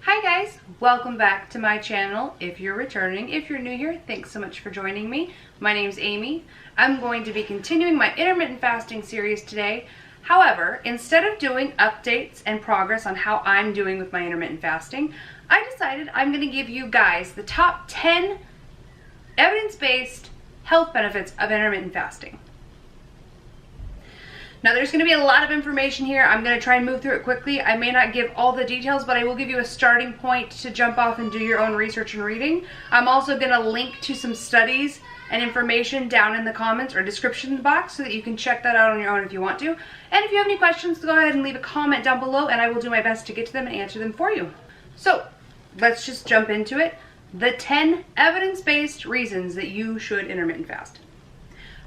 Hi guys, welcome back to my channel. If you're returning, if you're new here, thanks so much for joining me. My name's Amy. I'm going to be continuing my intermittent fasting series today. However, instead of doing updates and progress on how I'm doing with my intermittent fasting, I decided I'm going to give you guys the top 10 evidence-based health benefits of intermittent fasting. Now there's going to be a lot of information here. I'm going to try and move through it quickly. I may not give all the details, but I will give you a starting point to jump off and do your own research and reading. I'm also going to link to some studies and information down in the comments or description box so that you can check that out on your own if you want to. And if you have any questions, go ahead and leave a comment down below and I will do my best to get to them and answer them for you. So let's just jump into it. The 10 evidence-based reasons that you should intermittent fast.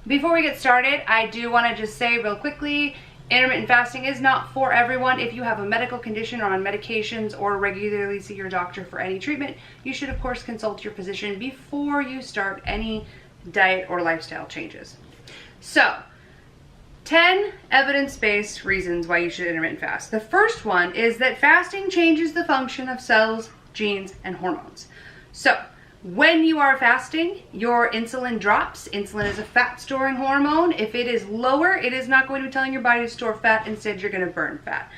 Before we get started, I do want to just say real quickly, intermittent fasting is not for everyone. If you have a medical condition or on medications or regularly see your doctor for any treatment, you should of course consult your physician before you start any diet or lifestyle changes. So, 10 evidence-based reasons why you should intermittent fast. The first one is that fasting changes the function of cells, genes, and hormones. So, when you are fasting, your insulin drops. Insulin is a fat-storing hormone. If it is lower, it is not going to be telling your body to store fat. Instead, you're going to burn fat.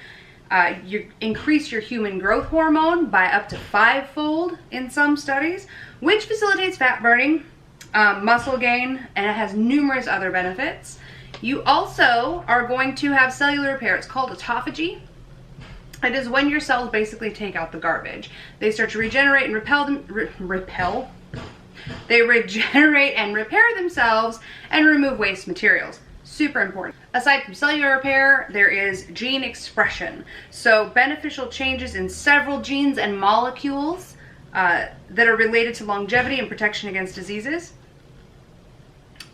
You increase your human growth hormone by up to 5-fold in some studies, which facilitates fat burning, muscle gain, and it has numerous other benefits. You also are going to have cellular repair. It's called autophagy. It is when your cells basically take out the garbage. They start to regenerate and They regenerate and repair themselves and remove waste materials. Super important. Aside from cellular repair, there is gene expression. So beneficial changes in several genes and molecules that are related to longevity and protection against diseases.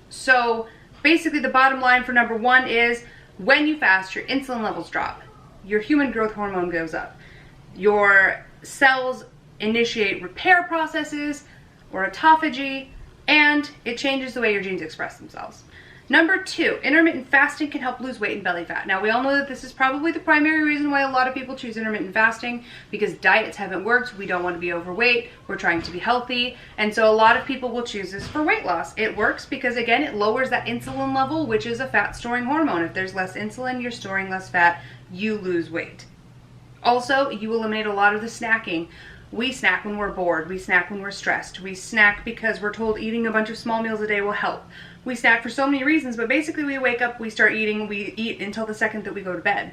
So basically the bottom line for number one is when you fast, your insulin levels drop. Your human growth hormone goes up. Your cells initiate repair processes or autophagy, and it changes the way your genes express themselves. Number two, intermittent fasting can help lose weight and belly fat. Now we all know that this is probably the primary reason why a lot of people choose intermittent fasting, because diets haven't worked. We don't want to be overweight. We're trying to be healthy. And so a lot of people will choose this for weight loss. It works because again, it lowers that insulin level, which is a fat storing hormone. If there's less insulin, you're storing less fat, you lose weight. Also, you eliminate a lot of the snacking. We snack when we're bored. We snack when we're stressed. We snack because we're told eating a bunch of small meals a day will help. We snack for so many reasons, but basically we wake up, we start eating, we eat until the second that we go to bed.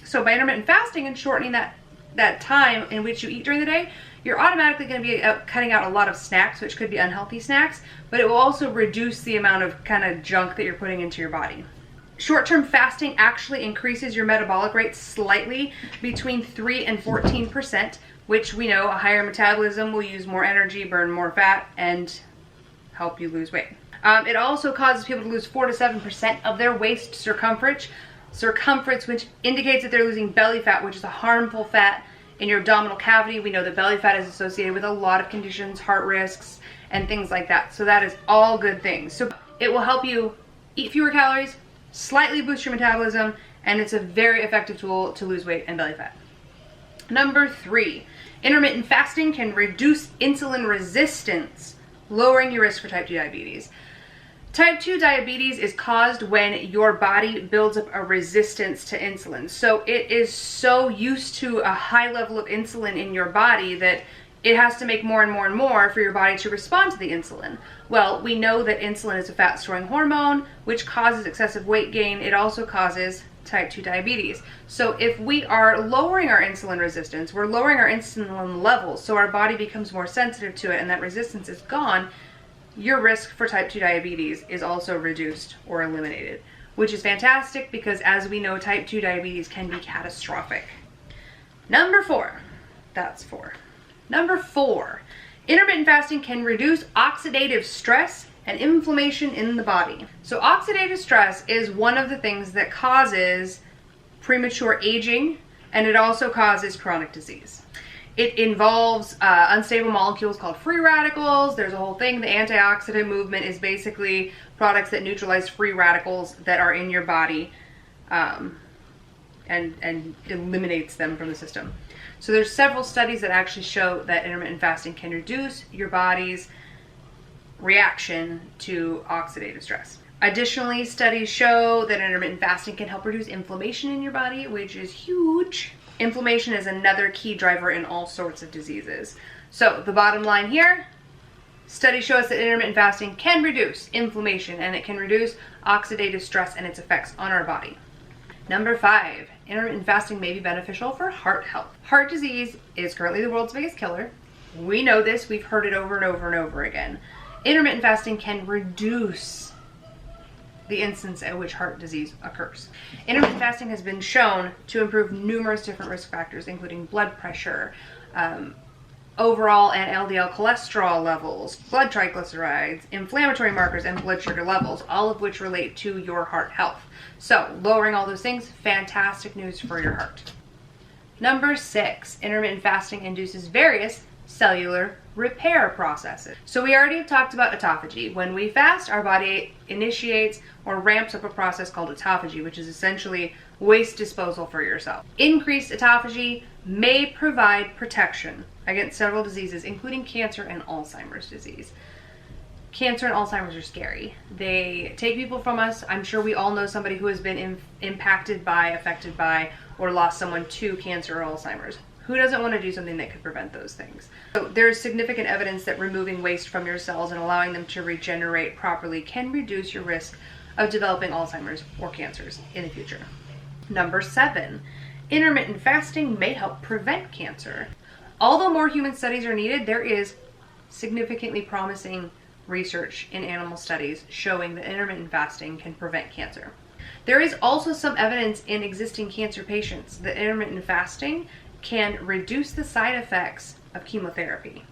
So by intermittent fasting and shortening that time in which you eat during the day, you're automatically going to be cutting out a lot of snacks, which could be unhealthy snacks, but it will also reduce the amount of kind of junk that you're putting into your body. Short-term fasting actually increases your metabolic rate slightly, between 3 and 14%, which we know a higher metabolism will use more energy, burn more fat, and help you lose weight. It also causes people to lose 4 to 7% of their waist circumference, which indicates that they're losing belly fat, which is a harmful fat in your abdominal cavity. We know that belly fat is associated with a lot of conditions, heart risks, and things like that. So that is all good things. So it will help you eat fewer calories, slightly boost your metabolism, and it's a very effective tool to lose weight and belly fat. Number 3, intermittent fasting can reduce insulin resistance, lowering your risk for type 2 diabetes. Type 2 diabetes is caused when your body builds up a resistance to insulin. So it is so used to a high level of insulin in your body that it has to make more and more and more for your body to respond to the insulin. Well, we know that insulin is a fat-storing hormone, which causes excessive weight gain. It also causes type 2 diabetes. So if we are lowering our insulin resistance, we're lowering our insulin levels, so our body becomes more sensitive to it and that resistance is gone, your risk for type 2 diabetes is also reduced or eliminated, which is fantastic because as we know, type 2 diabetes can be catastrophic. Number 4, that's 4. Number 4, intermittent fasting can reduce oxidative stress and inflammation in the body. So oxidative stress is one of the things that causes premature aging, and it also causes chronic disease. It involves unstable molecules called free radicals. There's a whole thing. The antioxidant movement is basically products that neutralize free radicals that are in your body and eliminates them from the system. So there's several studies that actually show that intermittent fasting can reduce your body's reaction to oxidative stress. Additionally, studies show that intermittent fasting can help reduce inflammation in your body, which is huge. Inflammation is another key driver in all sorts of diseases. So the bottom line here, studies show us that intermittent fasting can reduce inflammation and it can reduce oxidative stress and its effects on our body. Number 5, intermittent fasting may be beneficial for heart health. Heart disease is currently the world's biggest killer. We know this, we've heard it over and over and over again. Intermittent fasting can reduce the instance at which heart disease occurs. Intermittent fasting has been shown to improve numerous different risk factors, including blood pressure, overall and LDL cholesterol levels, blood triglycerides, inflammatory markers, and blood sugar levels, all of which relate to your heart health. So lowering all those things, fantastic news for your heart. Number 6, intermittent fasting induces various cellular repair processes. So we already talked about autophagy. When we fast, our body initiates or ramps up a process called autophagy, which is essentially waste disposal for yourself. Increased autophagy may provide protection against several diseases, including cancer and Alzheimer's disease. Cancer and Alzheimer's are scary. They take people from us. I'm sure we all know somebody who has been impacted by, affected by, or lost someone to cancer or Alzheimer's. Who doesn't want to do something that could prevent those things? So there's significant evidence that removing waste from your cells and allowing them to regenerate properly can reduce your risk of developing Alzheimer's or cancers in the future. Number 7, intermittent fasting may help prevent cancer. Although more human studies are needed, there is significantly promising research in animal studies showing that intermittent fasting can prevent cancer. There is also some evidence in existing cancer patients that intermittent fasting can reduce the side effects of chemotherapy.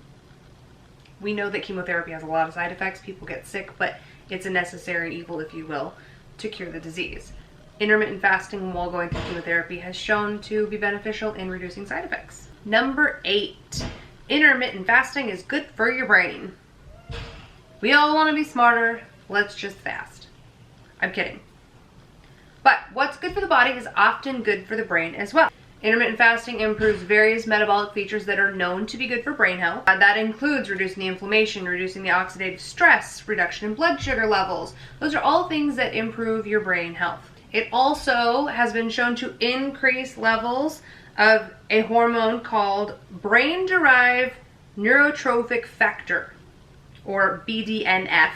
We know that chemotherapy has a lot of side effects. People get sick, but it's a necessary evil, if you will, to cure the disease. Intermittent fasting while going through chemotherapy has shown to be beneficial in reducing side effects. Number 8, intermittent fasting is good for your brain. We all want to be smarter. Let's just fast. I'm kidding. But what's good for the body is often good for the brain as well. Intermittent fasting improves various metabolic features that are known to be good for brain health. That includes reducing the inflammation, reducing the oxidative stress, reduction in blood sugar levels. Those are all things that improve your brain health. It also has been shown to increase levels of a hormone called brain-derived neurotrophic factor, or BDNF,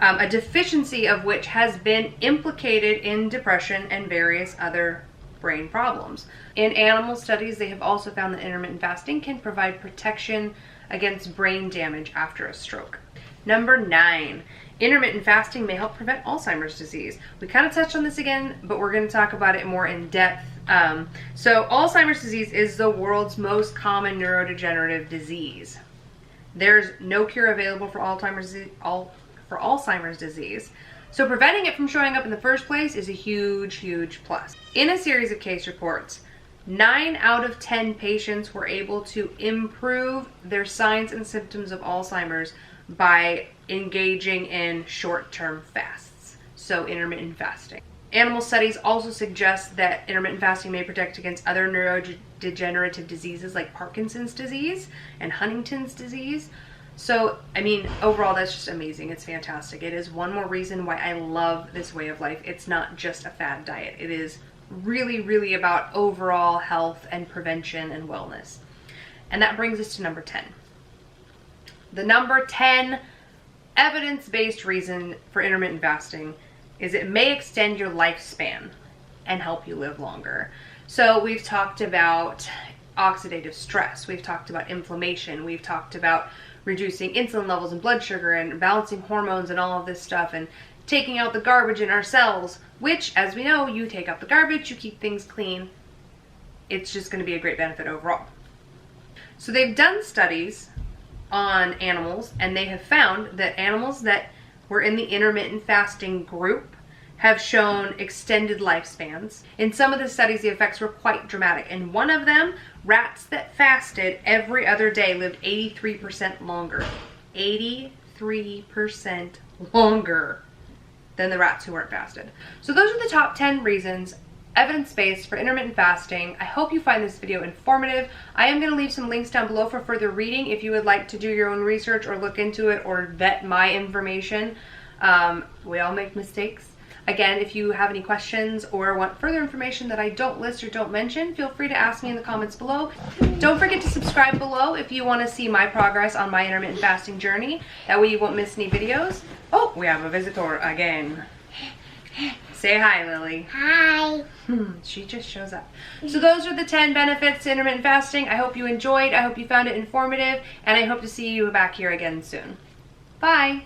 a deficiency of which has been implicated in depression and various other brain problems. In animal studies, they have also found that intermittent fasting can provide protection against brain damage after a stroke. Number 9, intermittent fasting may help prevent Alzheimer's disease. We kind of touched on this again, but we're going to talk about it more in depth. So Alzheimer's disease is the world's most common neurodegenerative disease. There's no cure available for Alzheimer's disease. So preventing it from showing up in the first place is a huge, huge plus. In a series of case reports, 9 out of 10 patients were able to improve their signs and symptoms of Alzheimer's by engaging in short-term fasts, so intermittent fasting. Animal studies also suggest that intermittent fasting may protect against other neurodegenerative diseases like Parkinson's disease and Huntington's disease. So, I mean, overall, that's just amazing. It's fantastic. It is one more reason why I love this way of life. It's not just a fad diet. It is really, really about overall health and prevention and wellness. And that brings us to number 10. The number 10 evidence-based reason for intermittent fasting is it may extend your lifespan and help you live longer. So we've talked about oxidative stress. We've talked about inflammation. We've talked about reducing insulin levels and blood sugar and balancing hormones and all of this stuff and taking out the garbage in our cells, which, as we know, you take out the garbage, you keep things clean. It's just going to be a great benefit overall. So they've done studies on animals, and they have found that animals that were in the intermittent fasting group have shown extended lifespans. In some of the studies, the effects were quite dramatic. In one of them, rats that fasted every other day lived 83% longer. 83% longer than the rats who weren't fasted. So those are the top 10 reasons evidence-based for intermittent fasting. I hope you find this video informative. I am going to leave some links down below for further reading if you would like to do your own research or look into it or vet my information. We all make mistakes. Again, if you have any questions or want further information that I don't list or don't mention, feel free to ask me in the comments below. Don't forget to subscribe below if you want to see my progress on my intermittent fasting journey. That way you won't miss any videos. Oh, we have a visitor again. Say hi, Lily. Hi. She just shows up. So those are the 10 benefits to intermittent fasting. I hope you enjoyed. I hope you found it informative. And I hope to see you back here again soon. Bye.